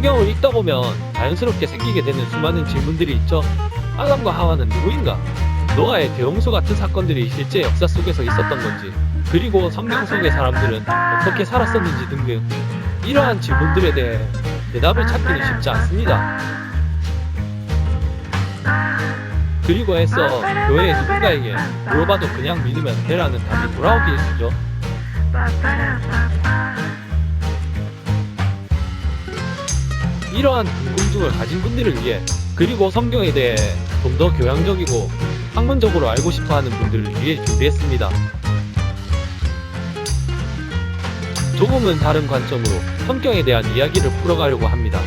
성경을 읽다 보면 자연스럽게 생기게 되는 수많은 질문들이 있죠. 아담과 하와는 누구인가? 노아의 대홍수 같은 사건들이 실제 역사 속에서 있었던 건지, 그리고 성경 속의 사람들은 어떻게 살았었는지 등등 이러한 질문들에 대해 대답을 찾기는 쉽지 않습니다. 그리고 해서 교회의 누군가에게 물어봐도 그냥 믿으면 되라는 답이 돌아오기 일쑤죠. 이러한 궁금증을 가진 분들을 위해, 그리고 성경에 대해 좀 더 교양적이고 학문적으로 알고 싶어하는 분들을 위해 준비했습니다. 조금은 다른 관점으로 성경에 대한 이야기를 풀어가려고 합니다.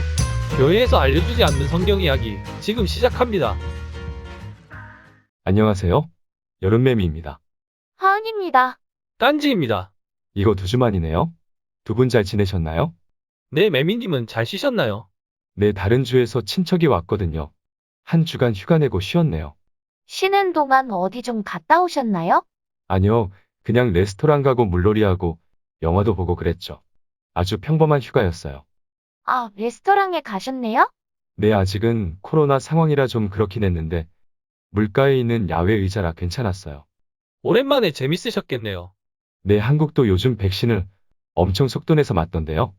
교회에서 알려주지 않는 성경 이야기 지금 시작합니다. 안녕하세요. 여름매미입니다. 하은입니다. 딴지입니다. 이거 2주 만이네요. 두 분 잘 지내셨나요? 네, 매미님은 잘 쉬셨나요? 네, 다른 주에서 친척이 왔거든요. 한 주간 휴가 내고 쉬었네요. 쉬는 동안 어디 좀 갔다 오셨나요? 아니요, 그냥 레스토랑 가고 물놀이하고 영화도 보고 그랬죠. 아주 평범한 휴가였어요. 아, 레스토랑에 가셨네요? 네, 아직은 코로나 상황이라 좀 그렇긴 했는데 물가에 있는 야외 의자라 괜찮았어요. 오랜만에 재밌으셨겠네요. 네, 한국도 요즘 백신을 엄청 속도내서 맞던데요.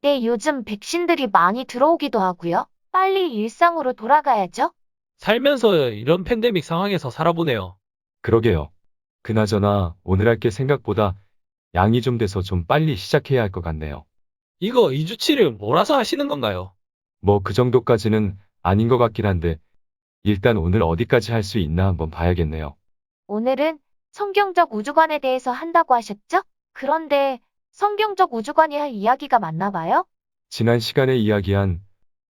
네, 요즘 백신들이 많이 들어오기도 하고요. 빨리 일상으로 돌아가야죠. 살면서 이런 팬데믹 상황에서 살아보네요. 그러게요. 그나저나 오늘 할 게 생각보다 양이 좀 돼서 좀 빨리 시작해야 할 것 같네요. 이거 2주치를 몰아서 하시는 건가요? 뭐 그 정도까지는 아닌 것 같긴 한데 일단 오늘 어디까지 할 수 있나 한번 봐야겠네요. 오늘은 성경적 우주관에 대해서 한다고 하셨죠? 그런데 성경적 우주관이 할 이야기가 맞나 봐요? 지난 시간에 이야기한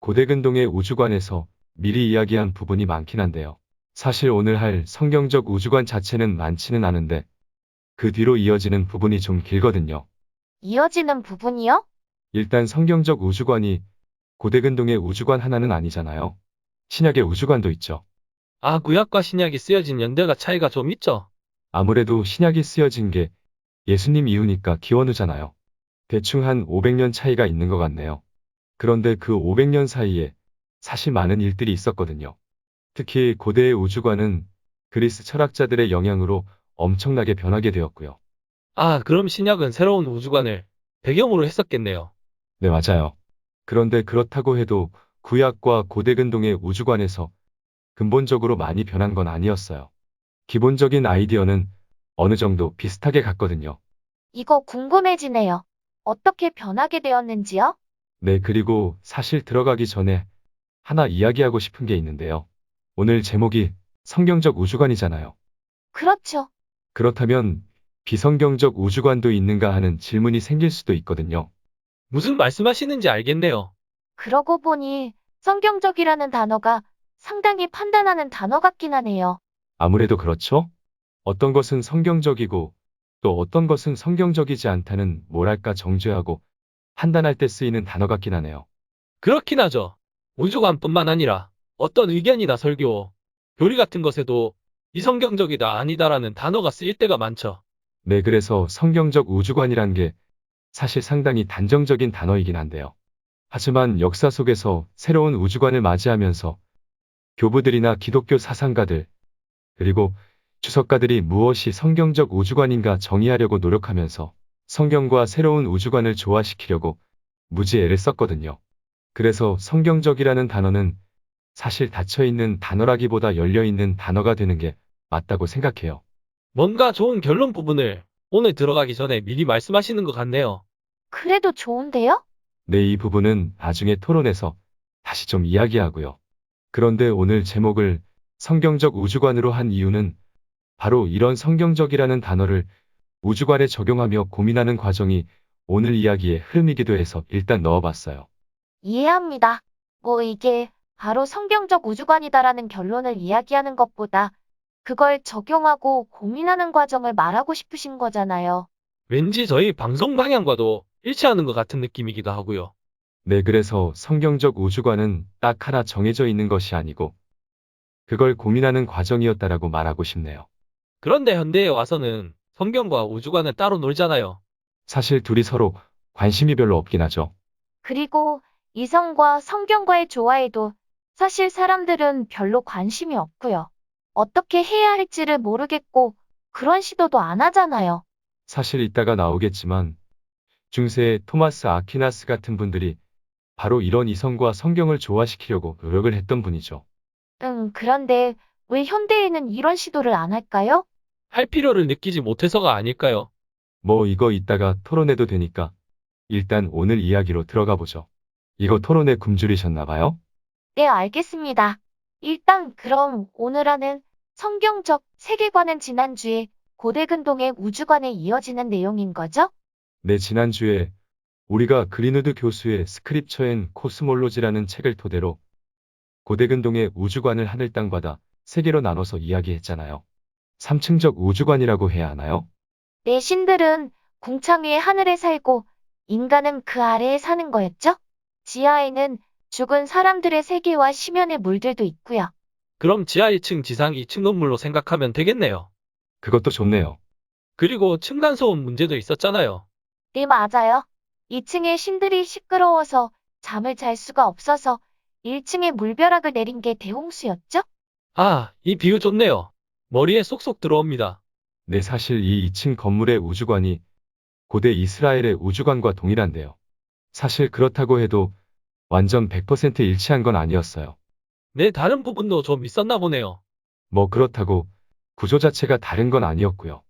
고대근동의 우주관에서 미리 이야기한 부분이 많긴 한데요. 사실 오늘 할 성경적 우주관 자체는 많지는 않은데 그 뒤로 이어지는 부분이 좀 길거든요. 이어지는 부분이요? 일단 성경적 우주관이 고대근동의 우주관 하나는 아니잖아요. 신약의 우주관도 있죠. 아, 구약과 신약이 쓰여진 연대가 차이가 좀 있죠? 아무래도 신약이 쓰여진 게 예수님 이후니까 기원후잖아요. 대충 한 500년 차이가 있는 것 같네요. 그런데 그 500년 사이에 사실 많은 일들이 있었거든요. 특히 고대의 우주관은 그리스 철학자들의 영향으로 엄청나게 변하게 되었고요. 아, 그럼 신약은 새로운 우주관을 배경으로 했었겠네요. 네, 맞아요. 그런데 그렇다고 해도 구약과 고대근동의 우주관에서 근본적으로 많이 변한 건 아니었어요. 기본적인 아이디어는 어느 정도 비슷하게 갔거든요. 이거 궁금해지네요. 어떻게 변하게 되었는지요? 네, 그리고 사실 들어가기 전에 하나 이야기하고 싶은 게 있는데요. 오늘 제목이 성경적 우주관이잖아요. 그렇죠. 그렇다면 비성경적 우주관도 있는가 하는 질문이 생길 수도 있거든요. 무슨 말씀하시는지 알겠네요. 그러고 보니 성경적이라는 단어가 상당히 판단하는 단어 같긴 하네요. 아무래도 그렇죠? 어떤 것은 성경적이고 또 어떤 것은 성경적이지 않다는 뭐랄까 정죄하고 판단할 때 쓰이는 단어 같긴 하네요. 그렇긴 하죠. 우주관뿐만 아니라 어떤 의견이나 설교, 교리 같은 것에도 이성경적이다 아니다라는 단어가 쓰일 때가 많죠. 네, 그래서 성경적 우주관이란 게 사실 상당히 단정적인 단어이긴 한데요. 하지만 역사 속에서 새로운 우주관을 맞이하면서 교부들이나 기독교 사상가들, 그리고 주석가들이 무엇이 성경적 우주관인가 정의하려고 노력하면서 성경과 새로운 우주관을 조화시키려고 무지 애를 썼거든요. 그래서 성경적이라는 단어는 사실 닫혀있는 단어라기보다 열려있는 단어가 되는 게 맞다고 생각해요. 뭔가 좋은 결론 부분을 오늘 들어가기 전에 미리 말씀하시는 것 같네요. 그래도 좋은데요? 네, 이 부분은 나중에 토론에서 다시 좀 이야기하고요. 그런데 오늘 제목을 성경적 우주관으로 한 이유는 바로 이런 성경적이라는 단어를 우주관에 적용하며 고민하는 과정이 오늘 이야기의 흐름이기도 해서 일단 넣어봤어요. 이해합니다. 뭐 이게 바로 성경적 우주관이다라는 결론을 이야기하는 것보다 그걸 적용하고 고민하는 과정을 말하고 싶으신 거잖아요. 왠지 저희 방송 방향과도 일치하는 것 같은 느낌이기도 하고요. 네, 그래서 성경적 우주관은 딱 하나 정해져 있는 것이 아니고 그걸 고민하는 과정이었다라고 말하고 싶네요. 그런데 현대에 와서는 성경과 우주관을 따로 놀잖아요. 사실 둘이 서로 관심이 별로 없긴 하죠. 그리고 이성과 성경과의 조화에도 사실 사람들은 별로 관심이 없고요. 어떻게 해야 할지를 모르겠고 그런 시도도 안 하잖아요. 사실 이따가 나오겠지만 중세의 토마스 아퀴나스 같은 분들이 바로 이런 이성과 성경을 조화시키려고 노력을 했던 분이죠. 그런데 왜 현대에는 이런 시도를 안 할까요? 할 필요를 느끼지 못해서가 아닐까요? 뭐 이거 이따가 토론해도 되니까 일단 오늘 이야기로 들어가 보죠. 이거 토론에 굶주리셨나 봐요? 네, 알겠습니다. 일단 그럼 오늘 하는 성경적 세계관은 지난주에 고대 근동의 우주관에 이어지는 내용인 거죠? 네, 지난주에 우리가 그린우드 교수의 스크립처 앤 코스몰로지라는 책을 토대로 고대 근동의 우주관을 하늘 땅 바다 세 개로 나눠서 이야기했잖아요. 삼층적 우주관이라고 해야 하나요? 내 신들은 궁창 위의 하늘에 살고 인간은 그 아래에 사는 거였죠? 지하에는 죽은 사람들의 세계와 심연의 물들도 있고요. 그럼 지하 1층, 지상 2층 건물로 생각하면 되겠네요. 그것도 좋네요. 그리고 층간소음 문제도 있었잖아요. 네, 맞아요. 2층의 신들이 시끄러워서 잠을 잘 수가 없어서 1층에 물벼락을 내린 게 대홍수였죠? 아, 이 비유 좋네요. 머리에 쏙쏙 들어옵니다. 네, 사실 이 2층 건물의 우주관이 고대 이스라엘의 우주관과 동일한데요. 사실 그렇다고 해도 완전 100% 일치한 건 아니었어요. 내 다른 부분도 좀 있었나 보네요. 뭐 그렇다고 구조 자체가 다른 건 아니었고요.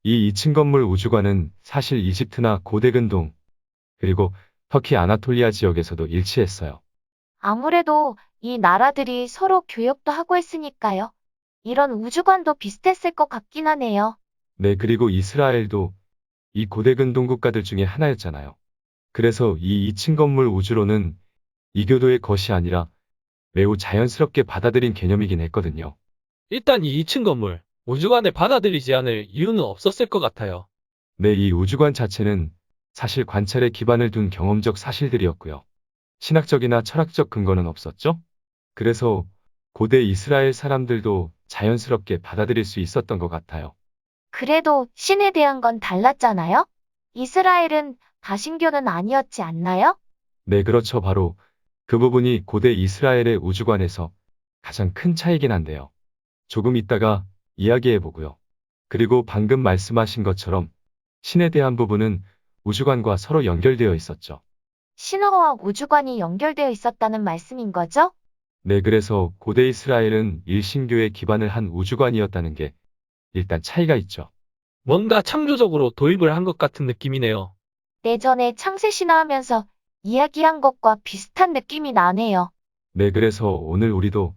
이 2층 건물 우주관은 사실 이집트나 고대 근동, 그리고 터키 아나톨리아 지역에서도 일치했어요. 아무래도 이 나라들이 서로 교역도 하고 했으니까요. 이런 우주관도 비슷했을 것 같긴 하네요. 네, 그리고 이스라엘도 이 고대 근동 국가들 중에 하나였잖아요. 그래서 이 2층 건물 우주로는 이교도의 것이 아니라 매우 자연스럽게 받아들인 개념이긴 했거든요. 일단 이 2층 건물, 우주관을 받아들이지 않을 이유는 없었을 것 같아요. 네, 이 우주관 자체는 사실 관찰에 기반을 둔 경험적 사실들이었고요. 신학적이나 철학적 근거는 없었죠? 그래서 고대 이스라엘 사람들도 자연스럽게 받아들일 수 있었던 것 같아요. 그래도 신에 대한 건 달랐잖아요? 이스라엘은 다신교는 아니었지 않나요? 네, 그렇죠. 바로 그 부분이 고대 이스라엘의 우주관에서 가장 큰 차이긴 한데요. 조금 이따가 이야기해 보고요. 그리고 방금 말씀하신 것처럼 신에 대한 부분은 우주관과 서로 연결되어 있었죠. 신화와 우주관이 연결되어 있었다는 말씀인 거죠? 네, 그래서 고대 이스라엘은 일신교에 기반을 한 우주관이었다는 게 일단 차이가 있죠. 뭔가 창조적으로 도입을 한 것 같은 느낌이네요. 내전에 창세 신화 하면서 이야기한 것과 비슷한 느낌이 나네요. 네, 그래서 오늘 우리도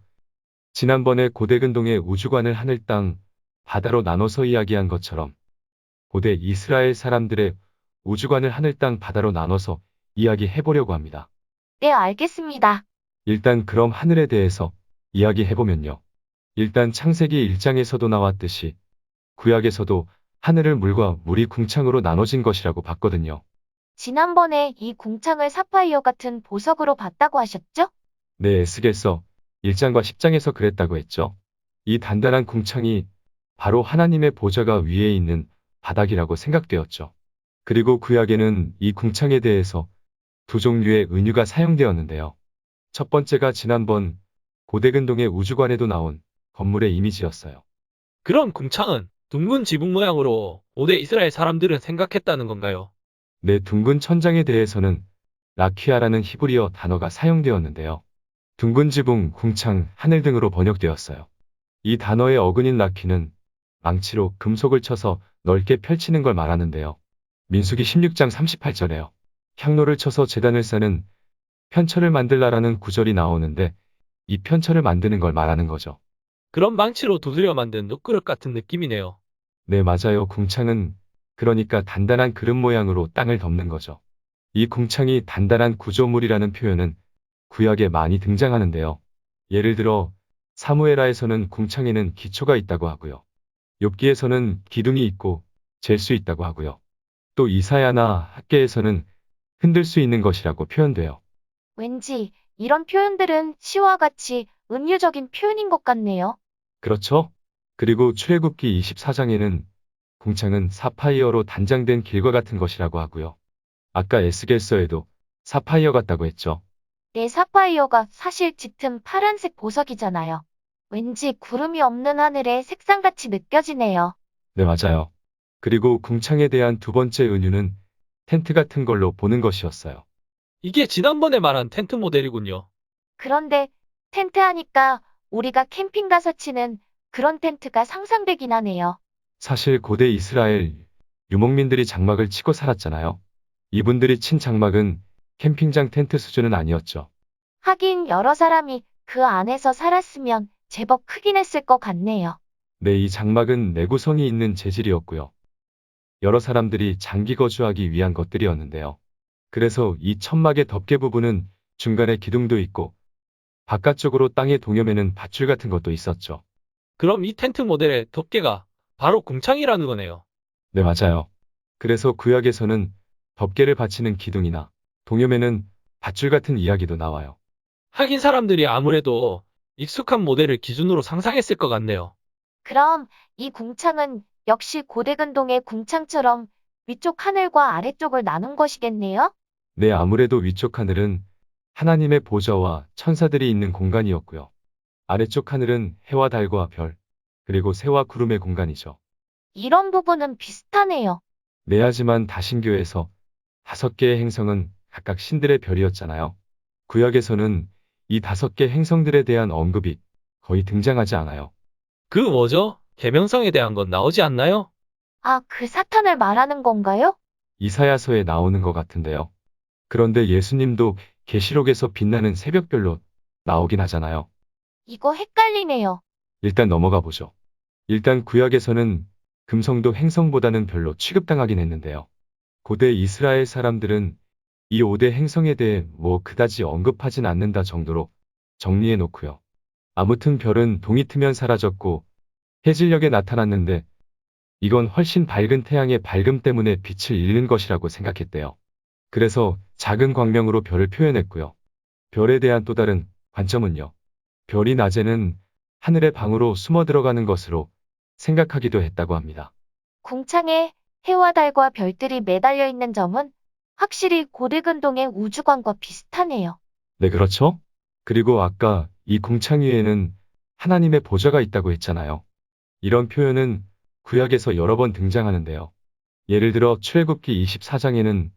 지난번에 고대 근동의 우주관을 하늘 땅 바다로 나눠서 이야기한 것처럼 고대 이스라엘 사람들의 우주관을 하늘 땅 바다로 나눠서 이야기해 보려고 합니다. 네, 알겠습니다. 일단 그럼 하늘에 대해서 이야기해 보면요. 일단 창세기 1장에서도 나왔듯이 구약에서도 하늘을 물과 물이 궁창으로 나눠진 것이라고 봤거든요. 지난번에 이 궁창을 사파이어 같은 보석으로 봤다고 하셨죠? 네, 에스겔서 1장과 10장에서 그랬다고 했죠. 이 단단한 궁창이 바로 하나님의 보좌가 위에 있는 바닥이라고 생각되었죠. 그리고 구약에는 이 궁창에 대해서 두 종류의 은유가 사용되었는데요. 첫 번째가 지난번 고대 근동의 우주관에도 나온 건물의 이미지였어요. 그럼 궁창은 둥근 지붕 모양으로 고대 이스라엘 사람들은 생각했다는 건가요? 네, 둥근 천장에 대해서는 라퀴아라는 히브리어 단어가 사용되었는데요. 둥근 지붕, 궁창, 하늘 등으로 번역되었어요. 이 단어의 어근인 라퀴는 망치로 금속을 쳐서 넓게 펼치는 걸 말하는데요. 민수기 16장 38절에요. 향로를 쳐서 제단을 쌓는 편처를 만들라라는 구절이 나오는데 이 편처를 만드는 걸 말하는 거죠. 그럼 망치로 두드려 만든 눕그릇 같은 느낌이네요. 네, 맞아요. 궁창은 그러니까 단단한 그릇 모양으로 땅을 덮는 거죠. 이 궁창이 단단한 구조물이라는 표현은 구약에 많이 등장하는데요. 예를 들어 사무엘하에서는 궁창에는 기초가 있다고 하고요. 욥기에서는 기둥이 있고 잴 수 있다고 하고요. 또 이사야나 학계에서는 흔들 수 있는 것이라고 표현돼요. 왠지 이런 표현들은 시와 같이 은유적인 표현인 것 같네요. 그렇죠? 그리고 출애굽기 24장에는 궁창은 사파이어로 단장된 길과 같은 것이라고 하고요. 아까 에스겔서에도 사파이어 같다고 했죠. 내 사파이어가 사실 짙은 파란색 보석이잖아요. 왠지 구름이 없는 하늘의 색상같이 느껴지네요. 네, 맞아요. 그리고 궁창에 대한 두 번째 은유는 텐트 같은 걸로 보는 것이었어요. 이게 지난번에 말한 텐트 모델이군요. 그런데 텐트 하니까 우리가 캠핑 가서 치는 그런 텐트가 상상되긴 하네요. 사실 고대 이스라엘 유목민들이 장막을 치고 살았잖아요. 이분들이 친 장막은 캠핑장 텐트 수준은 아니었죠. 하긴 여러 사람이 그 안에서 살았으면 제법 크긴 했을 것 같네요. 네, 이 장막은 내구성이 있는 재질이었고요. 여러 사람들이 장기 거주하기 위한 것들이었는데요. 그래서 이 천막의 덮개 부분은 중간에 기둥도 있고 바깥쪽으로 땅의 동여매는 밧줄 같은 것도 있었죠. 그럼 이 텐트 모델의 덮개가 바로 궁창이라는 거네요. 네, 맞아요. 그래서 구약에서는 덮개를 받치는 기둥이나 동여매는 밧줄 같은 이야기도 나와요. 하긴 사람들이 아무래도 익숙한 모델을 기준으로 상상했을 것 같네요. 그럼 이 궁창은 역시 고대근동의 궁창처럼 위쪽 하늘과 아래쪽을 나눈 것이겠네요? 네, 아무래도 위쪽 하늘은 하나님의 보좌와 천사들이 있는 공간이었고요. 아래쪽 하늘은 해와 달과 별, 그리고 새와 구름의 공간이죠. 이런 부분은 비슷하네요. 네, 하지만 다신교에서 5개의 행성은 각각 신들의 별이었잖아요. 구약에서는 이 5개 행성들에 대한 언급이 거의 등장하지 않아요. 그 뭐죠? 계명성에 대한 건 나오지 않나요? 아, 그 사탄을 말하는 건가요? 이사야서에 나오는 것 같은데요. 그런데 예수님도 계시록에서 빛나는 새벽별로 나오긴 하잖아요. 이거 헷갈리네요. 일단 넘어가 보죠. 일단 구약에서는 금성도 행성보다는 별로 취급당하긴 했는데요. 고대 이스라엘 사람들은 이 5대 행성에 대해 뭐 그다지 언급하진 않는다 정도로 정리해 놓고요. 아무튼 별은 동이 트면 사라졌고 해질녘에 나타났는데 이건 훨씬 밝은 태양의 밝음 때문에 빛을 잃는 것이라고 생각했대요. 그래서 작은 광명으로 별을 표현했고요. 별에 대한 또 다른 관점은요. 별이 낮에는 하늘의 방으로 숨어 들어가는 것으로 생각하기도 했다고 합니다. 궁창에 해와 달과 별들이 매달려 있는 점은 확실히 고대근동의 우주관과 비슷하네요. 네, 그렇죠? 그리고 아까 이 궁창 위에는 하나님의 보좌가 있다고 했잖아요. 이런 표현은 구약에서 여러 번 등장하는데요. 예를 들어 출애굽기 24장에는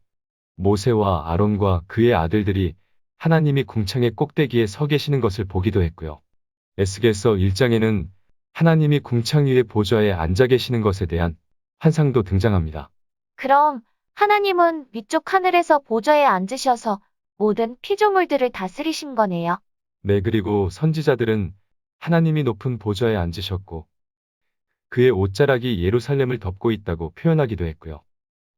모세와 아론과 그의 아들들이 하나님이 궁창의 꼭대기에 서 계시는 것을 보기도 했고요. 에스겔서 1장에는 하나님이 궁창 위의 보좌에 앉아 계시는 것에 대한 환상도 등장합니다. 그럼 하나님은 위쪽 하늘에서 보좌에 앉으셔서 모든 피조물들을 다스리신 거네요. 네, 그리고 선지자들은 하나님이 높은 보좌에 앉으셨고 그의 옷자락이 예루살렘을 덮고 있다고 표현하기도 했고요.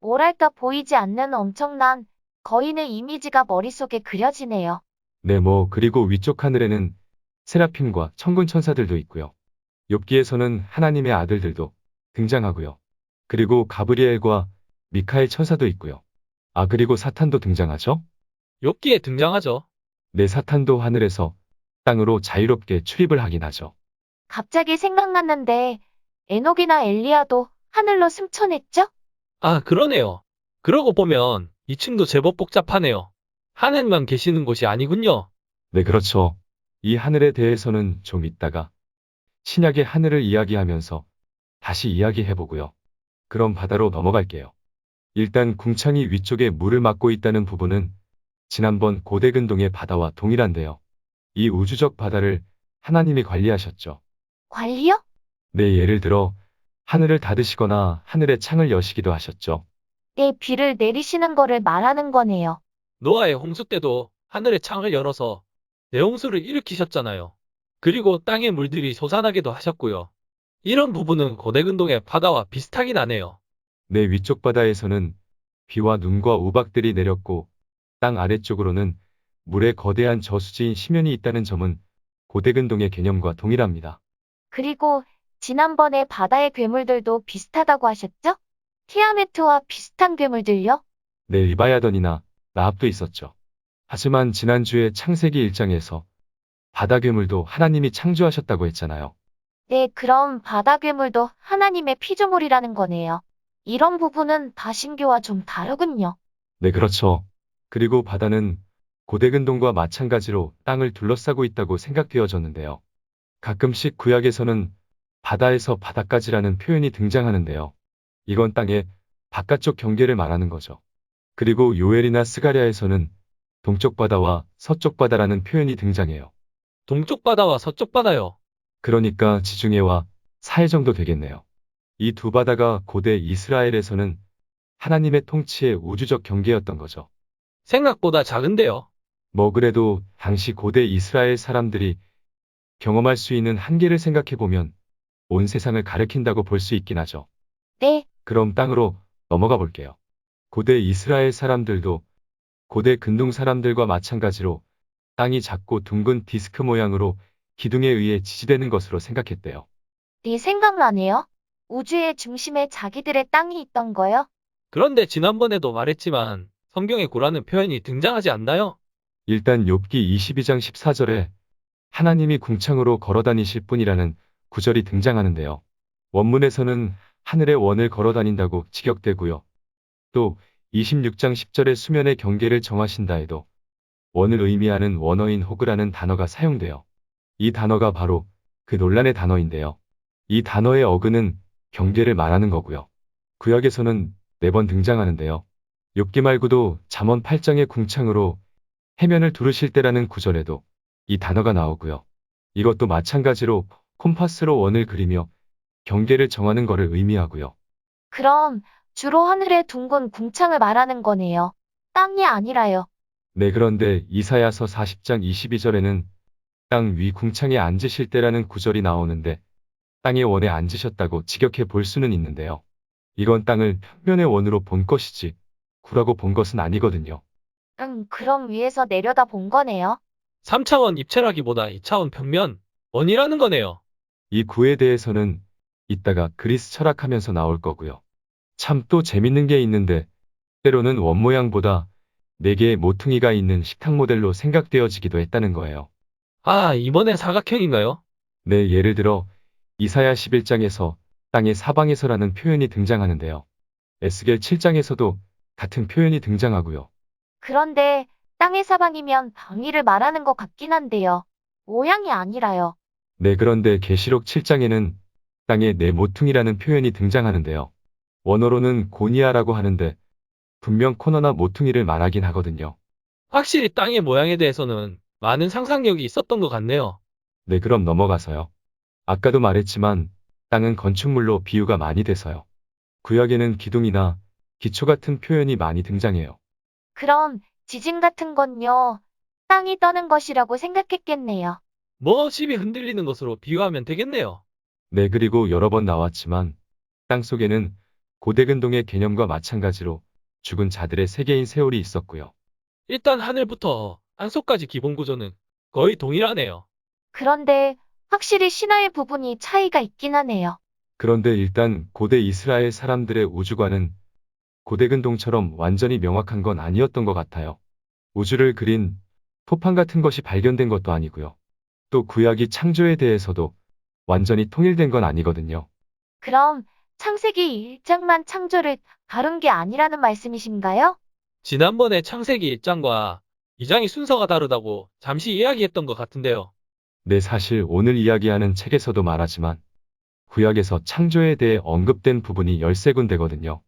뭐랄까 보이지 않는 엄청난 거인의 이미지가 머릿속에 그려지네요. 네, 그리고 위쪽 하늘에는 세라핌과 천군 천사들도 있고요. 욥기에서는 하나님의 아들들도 등장하고요. 그리고 가브리엘과 미카엘 천사도 있고요. 아, 그리고 사탄도 등장하죠? 욥기에 등장하죠. 네, 사탄도 하늘에서 땅으로 자유롭게 출입을 하긴 하죠. 갑자기 생각났는데 에녹이나 엘리야도 하늘로 승천했죠? 아, 그러네요. 그러고 보면 2층도 제법 복잡하네요. 하늘만 계시는 곳이 아니군요. 네, 그렇죠. 이 하늘에 대해서는 좀 이따가 신약의 하늘을 이야기하면서 다시 이야기해보고요. 그럼 바다로 넘어갈게요. 일단 궁창이 위쪽에 물을 막고 있다는 부분은 지난번 고대근동의 바다와 동일한데요. 이 우주적 바다를 하나님이 관리하셨죠. 관리요? 네, 예를 들어 하늘을 닫으시거나 하늘의 창을 여시기도 하셨죠. 내 비를 내리시는 거를 말하는 거네요. 노아의 홍수 때도 하늘의 창을 열어서 대홍수를 일으키셨잖아요. 그리고 땅의 물들이 솟아나기도 하셨고요. 이런 부분은 고대근동의 바다와 비슷하긴 하네요. 내 위쪽 바다에서는 비와 눈과 우박들이 내렸고 땅 아래쪽으로는 물의 거대한 저수지인 심연이 있다는 점은 고대근동의 개념과 동일합니다. 그리고 지난번에 바다의 괴물들도 비슷하다고 하셨죠? 티아메트와 비슷한 괴물들요? 네, 리바야던이나 라합도 있었죠. 하지만 지난주에 창세기 1장에서 바다 괴물도 하나님이 창조하셨다고 했잖아요. 네, 그럼 바다 괴물도 하나님의 피조물이라는 거네요. 이런 부분은 다신교와 좀 다르군요. 네, 그렇죠. 그리고 바다는 고대근동과 마찬가지로 땅을 둘러싸고 있다고 생각되어졌는데요. 가끔씩 구약에서는 바다에서 바다까지라는 표현이 등장하는데요. 이건 땅의 바깥쪽 경계를 말하는 거죠. 그리고 요엘이나 스가랴에서는 동쪽 바다와 서쪽 바다라는 표현이 등장해요. 동쪽 바다와 서쪽 바다요. 그러니까 지중해와 사해 정도 되겠네요. 이 두 바다가 고대 이스라엘에서는 하나님의 통치의 우주적 경계였던 거죠. 생각보다 작은데요. 뭐 그래도 당시 고대 이스라엘 사람들이 경험할 수 있는 한계를 생각해보면 온 세상을 가리킨다고 볼 수 있긴 하죠. 네, 그럼 땅으로 넘어가 볼게요. 고대 이스라엘 사람들도 고대 근동 사람들과 마찬가지로 땅이 작고 둥근 디스크 모양으로 기둥에 의해 지지되는 것으로 생각했대요. 네 생각나네요. 우주의 중심에 자기들의 땅이 있던 거요? 그런데 지난번에도 말했지만 성경에 고라는 표현이 등장하지 않나요? 일단 욥기 22장 14절에 하나님이 궁창으로 걸어다니실 뿐이라는 구절이 등장하는데요. 원문에서는 하늘의 원을 걸어다닌다고 직역되고요. 또 26장 10절에 수면의 경계를 정하신다 해도 원을 의미하는 원어인 호그라는 단어가 사용돼요. 이 단어가 바로 그 논란의 단어인데요. 이 단어의 어근은 경계를 말하는 거고요. 구약에서는 4번 등장하는데요. 욥기 말고도 잠언 8장의 궁창으로 해면을 두르실 때라는 구절에도 이 단어가 나오고요. 이것도 마찬가지로 콤파스로 원을 그리며 경계를 정하는 것을 의미하고요. 그럼 주로 하늘의 둥근 궁창을 말하는 거네요. 땅이 아니라요. 네, 그런데 이사야서 40장 22절에는 땅 위 궁창에 앉으실 때라는 구절이 나오는데 땅의 원에 앉으셨다고 직역해 볼 수는 있는데요. 이건 땅을 평면의 원으로 본 것이지 구라고 본 것은 아니거든요. 그럼 위에서 내려다 본 거네요. 3차원 입체라기보다 2차원 평면, 원이라는 거네요. 이 구에 대해서는 이따가 그리스 철학하면서 나올 거고요. 참 또 재밌는 게 있는데 때로는 원 모양보다 4개의 모퉁이가 있는 식탁 모델로 생각되어지기도 했다는 거예요. 아, 이번엔 사각형인가요? 네, 예를 들어 이사야 11장에서 땅의 사방에서라는 표현이 등장하는데요. 에스겔 7장에서도 같은 표현이 등장하고요. 그런데 땅의 사방이면 방위를 말하는 것 같긴 한데요. 모양이 아니라요. 네, 그런데 계시록 7장에는 땅의 네 모퉁이라는 표현이 등장하는데요. 원어로는 고니아라고 하는데 분명 코너나 모퉁이를 말하긴 하거든요. 확실히 땅의 모양에 대해서는 많은 상상력이 있었던 것 같네요. 네, 그럼 넘어가서요. 아까도 말했지만 땅은 건축물로 비유가 많이 돼서요. 구약에는 기둥이나 기초 같은 표현이 많이 등장해요. 그럼 지진 같은 건요. 땅이 떠는 것이라고 생각했겠네요. 뭐 집이 흔들리는 것으로 비유하면 되겠네요. 네, 그리고 여러 번 나왔지만 땅 속에는 고대근동의 개념과 마찬가지로 죽은 자들의 세계인 세월이 있었고요. 일단 하늘부터 땅속까지 기본 구조는 거의 동일하네요. 그런데 확실히 신화의 부분이 차이가 있긴 하네요. 그런데 일단 고대 이스라엘 사람들의 우주관은 고대근동처럼 완전히 명확한 건 아니었던 것 같아요. 우주를 그린 토판 같은 것이 발견된 것도 아니고요. 또 구약이 창조에 대해서도 완전히 통일된 건 아니거든요. 그럼 창세기 1장만 창조를 다룬 게 아니라는 말씀이신가요? 지난번에 창세기 1장과 2장이 순서가 다르다고 잠시 이야기했던 것 같은데요. 네, 사실 오늘 이야기하는 책에서도 말하지만 구약에서 창조에 대해 언급된 부분이 13군데거든요.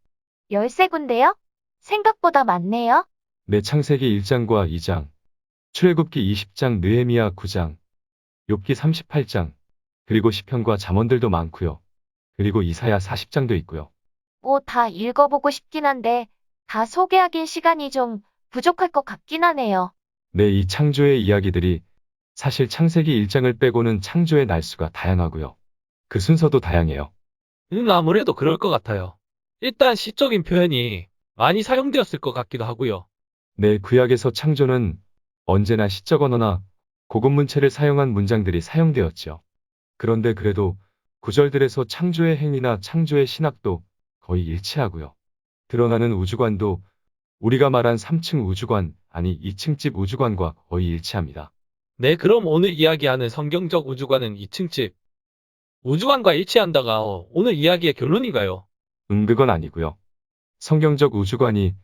13군데요? 생각보다 많네요. 네, 창세기 1장과 2장, 출애굽기 20장, 느헤미야 9장, 욥기 38장, 그리고 시편과 잠언들도 많고요. 그리고 이사야 40장도 있고요. 뭐 다 읽어보고 싶긴 한데 다 소개하긴 시간이 좀 부족할 것 같긴 하네요. 네, 이 창조의 이야기들이 사실 창세기 1장을 빼고는 창조의 날수가 다양하고요. 그 순서도 다양해요. 아무래도 그럴 것 같아요. 일단 시적인 표현이 많이 사용되었을 것 같기도 하고요. 네, 구약에서 창조는 언제나 시적 언어나 고급 문체를 사용한 문장들이 사용되었죠. 그런데 그래도 구절들에서 창조의 행위나 창조의 신학도 거의 일치하고요. 드러나는 우주관도 우리가 말한 3층 우주관, 아니 2층 집 우주관과 거의 일치합니다. 네, 그럼 오늘 이야기하는 성경적 우주관은 2층 집 우주관과 일치한다가 오늘 이야기의 결론인가요? 그건 아니고요. 성경적 우주관이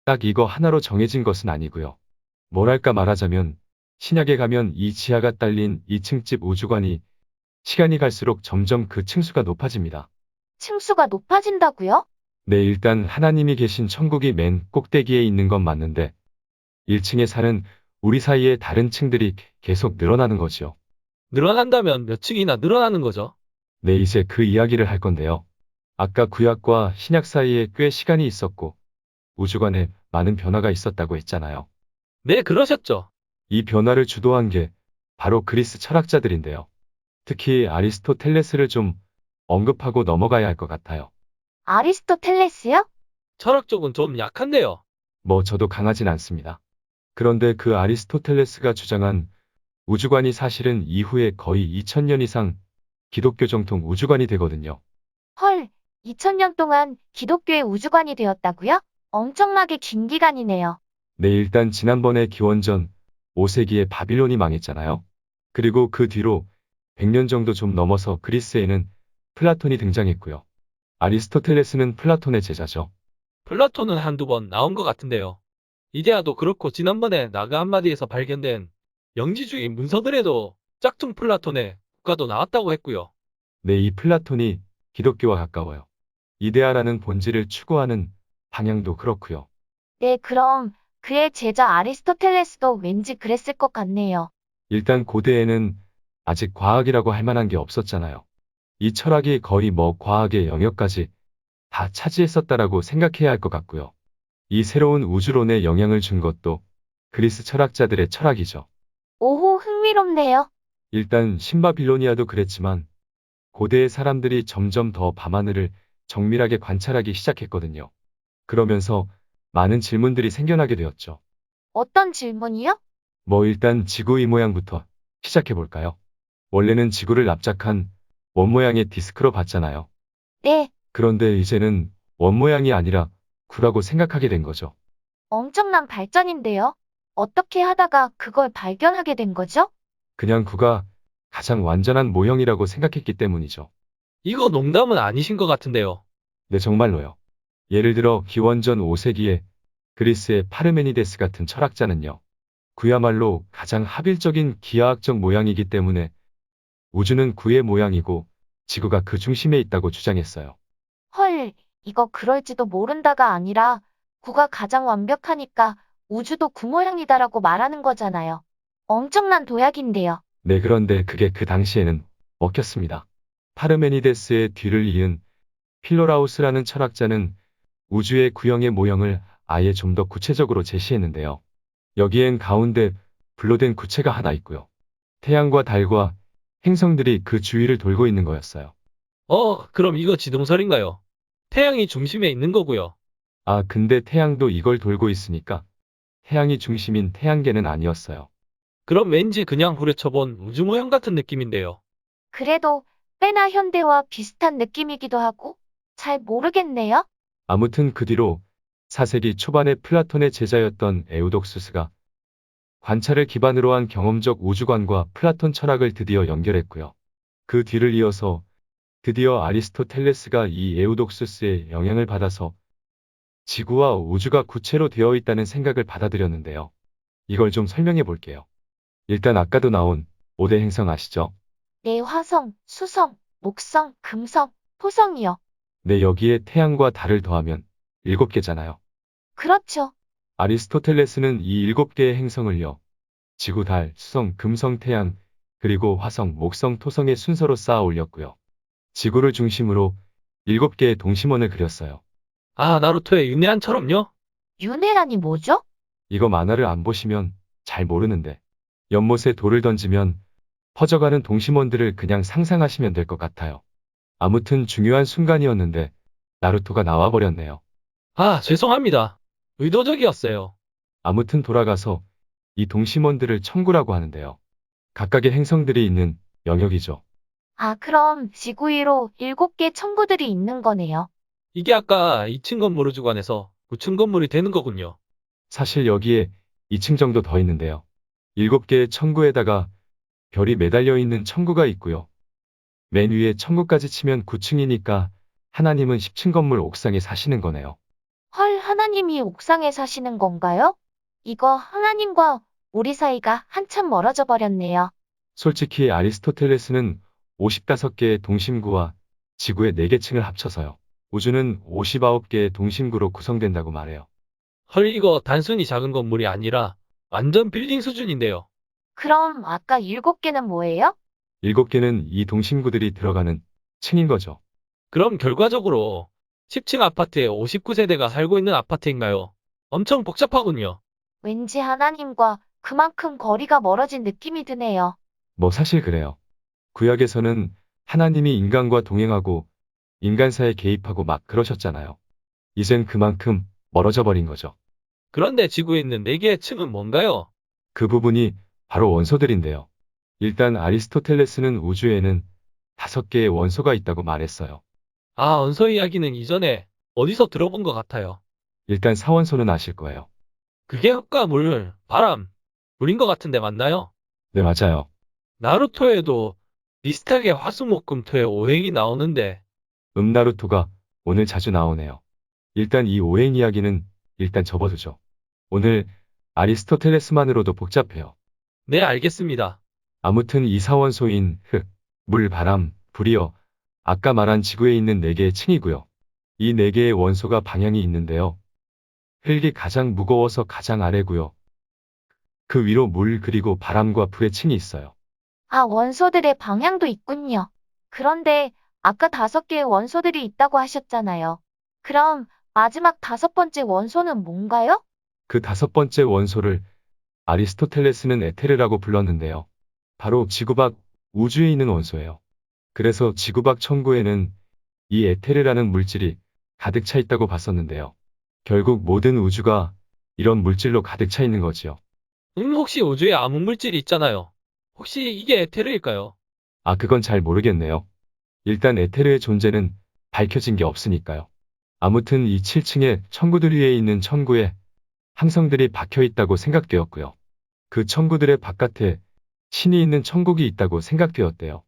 딱 이거 하나로 정해진 것은 아니고요. 뭐랄까 말하자면 신약에 가면 이 지하가 딸린 2층집 우주관이 시간이 갈수록 점점 그 층수가 높아집니다. 층수가 높아진다고요? 네, 일단 하나님이 계신 천국이 맨 꼭대기에 있는 건 맞는데 1층에 사는 우리 사이의 다른 층들이 계속 늘어나는 거지요. 늘어난다면 몇 층이나 늘어나는 거죠? 네, 이제 그 이야기를 할 건데요. 아까 구약과 신약 사이에 꽤 시간이 있었고 우주관에 많은 변화가 있었다고 했잖아요. 네, 그러셨죠. 이 변화를 주도한 게 바로 그리스 철학자들인데요. 특히 아리스토텔레스를 좀 언급하고 넘어가야 할 것 같아요. 아리스토텔레스요? 철학 쪽은 좀 약한데요. 뭐 저도 강하진 않습니다. 그런데 그 아리스토텔레스가 주장한 우주관이 사실은 이후에 거의 2000년 이상 기독교 정통 우주관이 되거든요. 헐, 2000년 동안 기독교의 우주관이 되었다고요? 엄청나게 긴 기간이네요. 네, 일단 지난번에 기원전 5세기에 바빌론이 망했잖아요. 그리고 그 뒤로 100년 정도 좀 넘어서 그리스에는 플라톤이 등장했고요. 아리스토텔레스는 플라톤의 제자죠. 플라톤은 한두 번 나온 것 같은데요. 이데아도 그렇고 지난번에 나가 한마디에서 발견된 영지주의 문서들에도 짝퉁 플라톤의 국가도 나왔다고 했고요. 네, 이 플라톤이 기독교와 가까워요. 이데아라는 본질을 추구하는 방향도 그렇고요. 네, 그럼 그의 제자 아리스토텔레스도 왠지 그랬을 것 같네요. 일단 고대에는 아직 과학이라고 할 만한 게 없었잖아요. 이 철학이 거의 뭐 과학의 영역까지 다 차지했었다라고 생각해야 할 것 같고요. 이 새로운 우주론에 영향을 준 것도 그리스 철학자들의 철학이죠. 오호, 흥미롭네요. 일단 신바빌로니아도 그랬지만 고대의 사람들이 점점 더 밤하늘을 정밀하게 관찰하기 시작했거든요. 그러면서 많은 질문들이 생겨나게 되었죠. 어떤 질문이요? 뭐 일단 지구의 모양부터 시작해 볼까요? 원래는 지구를 납작한 원 모양의 디스크로 봤잖아요. 네, 그런데 이제는 원 모양이 아니라 구라고 생각하게 된 거죠. 엄청난 발전인데요. 어떻게 하다가 그걸 발견하게 된 거죠? 그냥 구가 가장 완전한 모형이라고 생각했기 때문이죠. 이거 농담은 아니신 것 같은데요. 네, 정말로요. 예를 들어 기원전 5세기에 그리스의 파르메니데스 같은 철학자는요. 구야말로 가장 합일적인 기하학적 모양이기 때문에 우주는 구의 모양이고 지구가 그 중심에 있다고 주장했어요. 헐, 이거 그럴지도 모른다가 아니라 구가 가장 완벽하니까 우주도 구 모양이다라고 말하는 거잖아요. 엄청난 도약인데요. 네, 그런데 그게 그 당시에는 먹혔습니다. 파르메니데스의 뒤를 이은 필로라우스라는 철학자는 우주의 구형의 모형을 아예 좀 더 구체적으로 제시했는데요. 여기엔 가운데 불로된 구체가 하나 있고요. 태양과 달과 행성들이 그 주위를 돌고 있는 거였어요. 그럼 이거 지동설인가요? 태양이 중심에 있는 거고요. 아, 근데 태양도 이걸 돌고 있으니까 태양이 중심인 태양계는 아니었어요. 그럼 왠지 그냥 후려쳐본 우주 모형 같은 느낌인데요. 그래도 꽤나 현대와 비슷한 느낌이기도 하고 잘 모르겠네요. 아무튼 그 뒤로 4세기 초반에 플라톤의 제자였던 에우독수스가 관찰을 기반으로 한 경험적 우주관과 플라톤 철학을 드디어 연결했고요. 그 뒤를 이어서 드디어 아리스토텔레스가 이 에우독수스의 영향을 받아서 지구와 우주가 구체로 되어 있다는 생각을 받아들였는데요. 이걸 좀 설명해 볼게요. 일단 아까도 나온 5대 행성 아시죠? 네, 화성, 수성, 목성, 금성, 토성이요. 네, 여기에 태양과 달을 더하면 7개잖아요. 그렇죠. 아리스토텔레스는 이 7개의 행성을요. 지구, 달, 수성, 금성, 태양, 그리고 화성, 목성, 토성의 순서로 쌓아 올렸고요. 지구를 중심으로 7개의 동심원을 그렸어요. 아, 나루토의 윤회한처럼요? 윤회란이 뭐죠? 이거 만화를 안 보시면 잘 모르는데 연못에 돌을 던지면 퍼져가는 동심원들을 그냥 상상하시면 될 것 같아요. 아무튼 중요한 순간이었는데 나루토가 나와버렸네요. 아, 죄송합니다. 의도적이었어요. 아무튼 돌아가서 이 동심원들을 천구라고 하는데요. 각각의 행성들이 있는 영역이죠. 아, 그럼 지구 위로 7개 천구들이 있는 거네요. 이게 아까 2층 건물 우주관에서 9층 건물이 되는 거군요. 사실 여기에 2층 정도 더 있는데요. 7개의 천구에다가 별이 매달려 있는 천구가 있고요. 맨 위에 천구까지 치면 9층이니까 하나님은 10층 건물 옥상에 사시는 거네요. 헐, 하나님이 옥상에 사시는 건가요? 이거 하나님과 우리 사이가 한참 멀어져 버렸네요. 솔직히 아리스토텔레스는 55개의 동심구와 지구의 4개 층을 합쳐서요. 우주는 59개의 동심구로 구성된다고 말해요. 헐, 이거 단순히 작은 건물이 아니라 완전 빌딩 수준인데요. 그럼 아까 7개는 뭐예요? 7개는 이 동심구들이 들어가는 층인 거죠. 그럼 결과적으로 10층 아파트에 59세대가 살고 있는 아파트인가요? 엄청 복잡하군요. 왠지 하나님과 그만큼 거리가 멀어진 느낌이 드네요. 뭐 사실 그래요. 구약에서는 하나님이 인간과 동행하고 인간사에 개입하고 막 그러셨잖아요. 이젠 그만큼 멀어져 버린 거죠. 그런데 지구에 있는 4개의 층은 뭔가요? 그 부분이 바로 원소들인데요. 일단 아리스토텔레스는 우주에는 5개의 원소가 있다고 말했어요. 아, 원소 이야기는 이전에 어디서 들어본 것 같아요. 일단 사원소는 아실 거예요. 그게 흙과 물, 바람, 물인 것 같은데 맞나요? 네, 맞아요. 나루토에도 비슷하게 화수목금토의 오행이 나오는데, 나루토가 오늘 자주 나오네요. 일단 이 오행 이야기는 일단 접어두죠. 오늘 아리스토텔레스만으로도 복잡해요. 네, 알겠습니다. 아무튼 이 사원소인 흙, 물, 바람, 불이요. 아까 말한 지구에 있는 4개의 층이고요. 이 4개의 원소가 방향이 있는데요. 흙이 가장 무거워서 가장 아래고요. 그 위로 물 그리고 바람과 불의 층이 있어요. 아, 원소들의 방향도 있군요. 그런데 아까 5개의 원소들이 있다고 하셨잖아요. 그럼 마지막 5번째 원소는 뭔가요? 그 5번째 원소를 아리스토텔레스는 에테르라고 불렀는데요. 바로 지구 밖 우주에 있는 원소예요. 그래서 지구 밖 천구에는 이 에테르라는 물질이 가득 차 있다고 봤었는데요. 결국 모든 우주가 이런 물질로 가득 차 있는 거지요. 혹시 우주에 암흑 물질이 있잖아요. 혹시 이게 에테르일까요? 아, 그건 잘 모르겠네요. 일단 에테르의 존재는 밝혀진 게 없으니까요. 아무튼 이 7층의 천구들 위에 있는 천구에 항성들이 박혀 있다고 생각되었고요. 그 천구들의 바깥에 신이 있는 천국이 있다고 생각되었대요.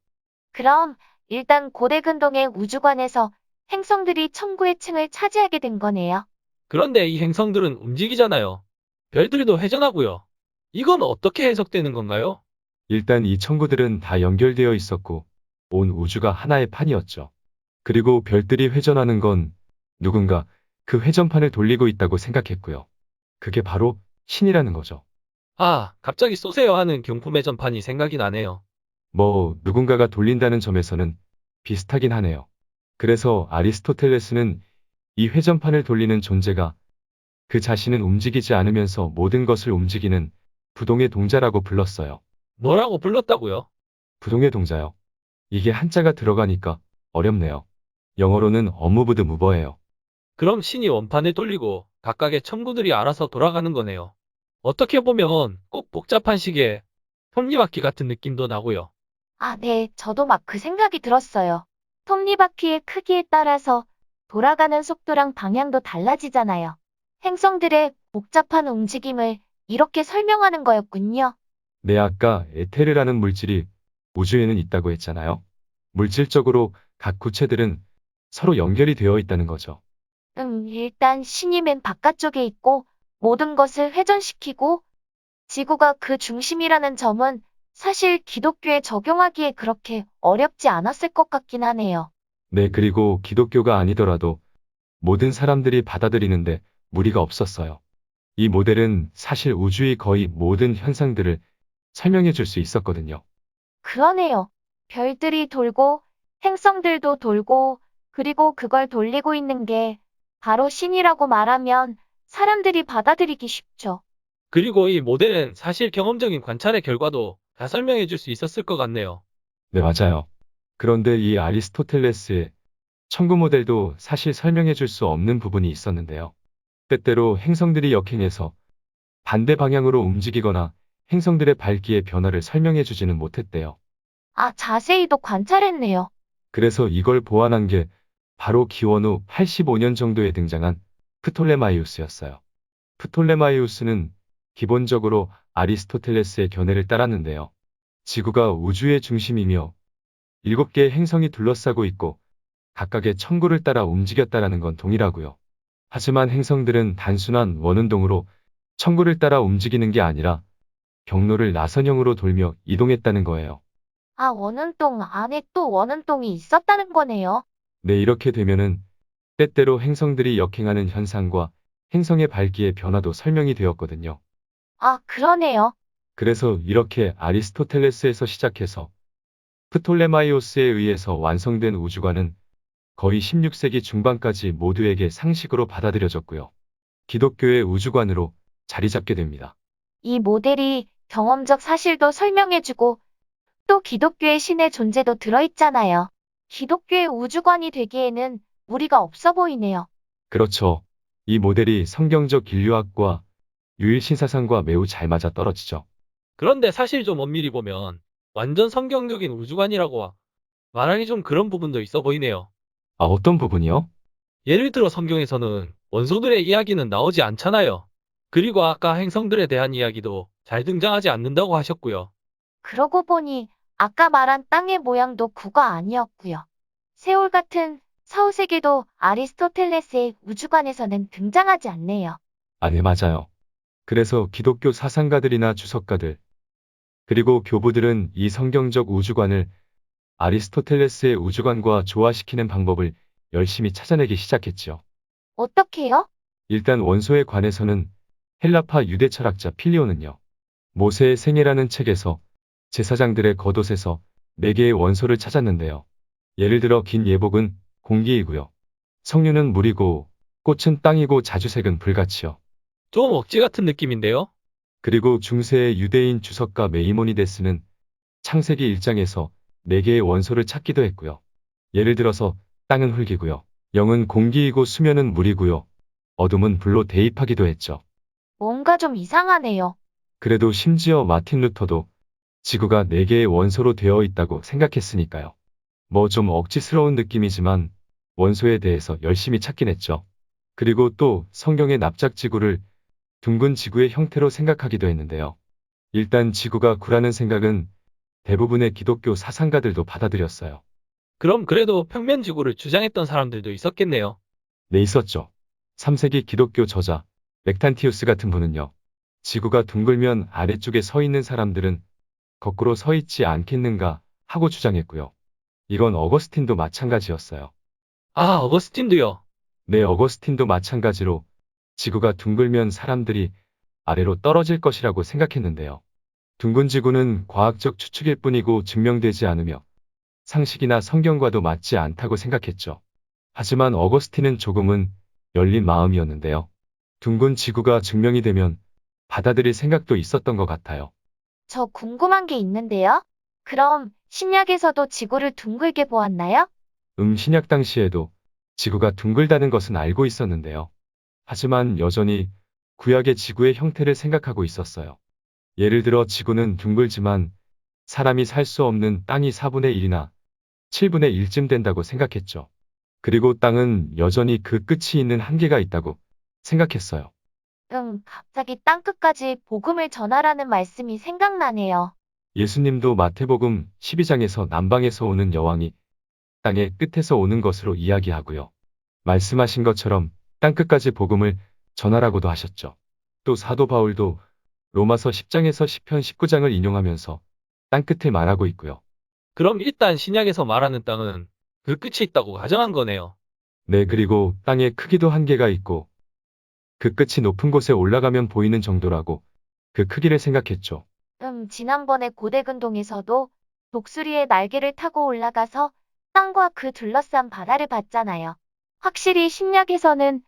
그럼 일단 고대 근동의 우주관에서 행성들이 천구의 층을 차지하게 된 거네요. 그런데 이 행성들은 움직이잖아요. 별들도 회전하고요. 이건 어떻게 해석되는 건가요? 일단 이 천구들은 다 연결되어 있었고 온 우주가 하나의 판이었죠. 그리고 별들이 회전하는 건 누군가 그 회전판을 돌리고 있다고 생각했고요. 그게 바로 신이라는 거죠. 아, 갑자기 쏘세요 하는 경품의 전판이 생각이 나네요. 뭐 누군가가 돌린다는 점에서는 비슷하긴 하네요. 그래서 아리스토텔레스는 이 회전판을 돌리는 존재가 그 자신은 움직이지 않으면서 모든 것을 움직이는 부동의 동자라고 불렀어요. 뭐라고 불렀다고요? 부동의 동자요. 이게 한자가 들어가니까 어렵네요. 영어로는 unmoved mover예요. 그럼 신이 원판을 돌리고 각각의 천구들이 알아서 돌아가는 거네요. 어떻게 보면 꼭 복잡한 시계, 톱니바퀴 같은 느낌도 나고요. 아, 네, 저도 막 그 생각이 들었어요. 톱니바퀴의 크기에 따라서 돌아가는 속도랑 방향도 달라지잖아요. 행성들의 복잡한 움직임을 이렇게 설명하는 거였군요. 네, 아까 에테르라는 물질이 우주에는 있다고 했잖아요. 물질적으로 각 구체들은 서로 연결이 되어 있다는 거죠. 일단 신이 맨 바깥쪽에 있고 모든 것을 회전시키고 지구가 그 중심이라는 점은 사실 기독교에 적용하기에 그렇게 어렵지 않았을 것 같긴 하네요. 네, 그리고 기독교가 아니더라도 모든 사람들이 받아들이는데 무리가 없었어요. 이 모델은 사실 우주의 거의 모든 현상들을 설명해 줄 수 있었거든요. 그러네요. 별들이 돌고 행성들도 돌고 그리고 그걸 돌리고 있는 게 바로 신이라고 말하면 사람들이 받아들이기 쉽죠. 그리고 이 모델은 사실 경험적인 관찰의 결과도 다 설명해 줄 수 있었을 것 같네요. 네, 맞아요. 그런데 이 아리스토텔레스의 천구 모델도 사실 설명해 줄 수 없는 부분이 있었는데요. 때때로 행성들이 역행해서 반대 방향으로 움직이거나 행성들의 밝기의 변화를 설명해 주지는 못했대요. 아, 자세히도 관찰했네요. 그래서 이걸 보완한 게 바로 기원 후 85년 정도에 등장한 프톨레마이우스였어요. 프톨레마이우스는 기본적으로 아리스토텔레스의 견해를 따랐는데요. 지구가 우주의 중심이며 7개의 행성이 둘러싸고 있고 각각의 천구를 따라 움직였다라는 건 동일하고요. 하지만 행성들은 단순한 원운동으로 천구를 따라 움직이는 게 아니라 경로를 나선형으로 돌며 이동했다는 거예요. 아, 원운동 안에 또 원운동이 있었다는 거네요. 네, 이렇게 되면은 때때로 행성들이 역행하는 현상과 행성의 밝기의 변화도 설명이 되었거든요. 아, 그러네요. 그래서 이렇게 아리스토텔레스에서 시작해서 프톨레마이오스에 의해서 완성된 우주관은 거의 16세기 중반까지 모두에게 상식으로 받아들여졌고요. 기독교의 우주관으로 자리 잡게 됩니다. 이 모델이 경험적 사실도 설명해주고 또 기독교의 신의 존재도 들어있잖아요. 기독교의 우주관이 되기에는 무리가 없어 보이네요. 그렇죠. 이 모델이 성경적 인류학과 유일신사상과 매우 잘 맞아 떨어지죠. 그런데 사실 좀 엄밀히 보면 완전 성경적인 우주관이라고 말하기 좀 그런 부분도 있어 보이네요. 아, 어떤 부분이요? 예를 들어 성경에서는 원소들의 이야기는 나오지 않잖아요. 그리고 아까 행성들에 대한 이야기도 잘 등장하지 않는다고 하셨고요. 그러고 보니 아까 말한 땅의 모양도 구가 아니었고요. 세월 같은 서우세계도 아리스토텔레스의 우주관에서는 등장하지 않네요. 아, 네, 맞아요. 그래서 기독교 사상가들이나 주석가들, 그리고 교부들은 이 성경적 우주관을 아리스토텔레스의 우주관과 조화시키는 방법을 열심히 찾아내기 시작했지요. 어떻게요? 일단 원소에 관해서는 헬라파 유대 철학자 필리오는요. 모세의 생애라는 책에서 제사장들의 겉옷에서 4개의 원소를 찾았는데요. 예를 들어 긴 예복은 공기이고요. 석류는 물이고 꽃은 땅이고 자주색은 불같이요. 좀 억지 같은 느낌인데요? 그리고 중세의 유대인 주석가 메이모니데스는 창세기 1장에서 4개의 원소를 찾기도 했고요. 예를 들어서 땅은 흙이고요. 영은 공기이고 수면은 물이고요. 어둠은 불로 대입하기도 했죠. 뭔가 좀 이상하네요. 그래도 심지어 마틴 루터도 지구가 4개의 원소로 되어 있다고 생각했으니까요. 뭐 좀 억지스러운 느낌이지만 원소에 대해서 열심히 찾긴 했죠. 그리고 또 성경의 납작지구를 둥근 지구의 형태로 생각하기도 했는데요. 일단 지구가 구라는 생각은 대부분의 기독교 사상가들도 받아들였어요. 그럼 그래도 평면지구를 주장했던 사람들도 있었겠네요. 네, 있었죠. 3세기 기독교 저자 맥탄티우스 같은 분은요. 지구가 둥글면 아래쪽에 서 있는 사람들은 거꾸로 서 있지 않겠는가 하고 주장했고요. 이건 어거스틴도 마찬가지였어요. 아, 어거스틴도요. 네, 어거스틴도 마찬가지로 지구가 둥글면 사람들이 아래로 떨어질 것이라고 생각했는데요. 둥근 지구는 과학적 추측일 뿐이고 증명되지 않으며 상식이나 성경과도 맞지 않다고 생각했죠. 하지만 어거스틴은 조금은 열린 마음이었는데요. 둥근 지구가 증명이 되면 받아들일 생각도 있었던 것 같아요. 저 궁금한 게 있는데요. 그럼 신약에서도 지구를 둥글게 보았나요? 신약 당시에도 지구가 둥글다는 것은 알고 있었는데요. 하지만 여전히 구약의 지구의 형태를 생각하고 있었어요. 예를 들어 지구는 둥글지만 사람이 살 수 없는 땅이 4분의 1이나 7분의 1쯤 된다고 생각했죠. 그리고 땅은 여전히 그 끝이 있는 한계가 있다고 생각했어요. 갑자기 땅끝까지 복음을 전하라는 말씀이 생각나네요. 예수님도 마태복음 12장에서 남방에서 오는 여왕이 땅의 끝에서 오는 것으로 이야기하고요. 말씀하신 것처럼 땅끝까지 복음을 전하라고도 하셨죠. 또 사도 바울도 로마서 10장에서 시편 19장을 인용하면서 땅끝을 말하고 있고요. 그럼 일단 신약에서 말하는 땅은 그 끝이 있다고 가정한 거네요. 네, 그리고 땅의 크기도 한계가 있고 그 끝이 높은 곳에 올라가면 보이는 정도라고 그 크기를 생각했죠. 지난번에 고대근동에서도 독수리의 날개를 타고 올라가서 땅과 그 둘러싼 바다를 봤잖아요. 확실히 신약에서는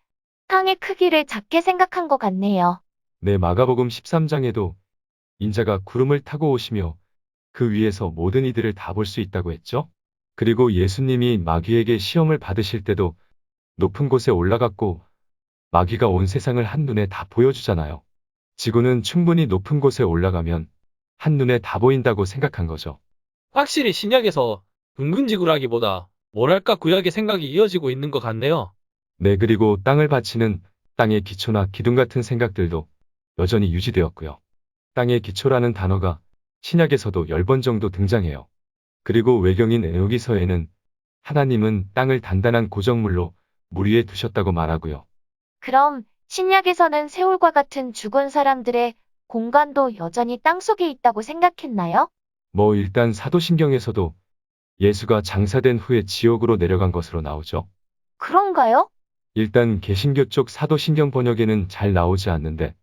땅의 크기를 작게 생각한 것 같네요. 네, 마가복음 13장에도 인자가 구름을 타고 오시며 그 위에서 모든 이들을 다 볼 수 있다고 했죠. 그리고 예수님이 마귀에게 시험을 받으실 때도 높은 곳에 올라갔고 마귀가 온 세상을 한눈에 다 보여주잖아요. 지구는 충분히 높은 곳에 올라가면 한눈에 다 보인다고 생각한 거죠. 확실히 신약에서 둥근 지구라기보다 뭐랄까 구약의 생각이 이어지고 있는 것 같네요. 네, 그리고 땅을 바치는 땅의 기초나 기둥 같은 생각들도 여전히 유지되었고요. 땅의 기초라는 단어가 신약에서도 10번 정도 등장해요. 그리고 외경인 에녹이서에는 하나님은 땅을 단단한 고정물로 물 위에 두셨다고 말하고요. 그럼 신약에서는 세월과 같은 죽은 사람들의 공간도 여전히 땅속에 있다고 생각했나요? 뭐 일단 사도신경에서도 예수가 장사된 후에 지옥으로 내려간 것으로 나오죠. 그런가요? 일단 개신교 쪽 사도신경 번역에는 잘 나오지 않는데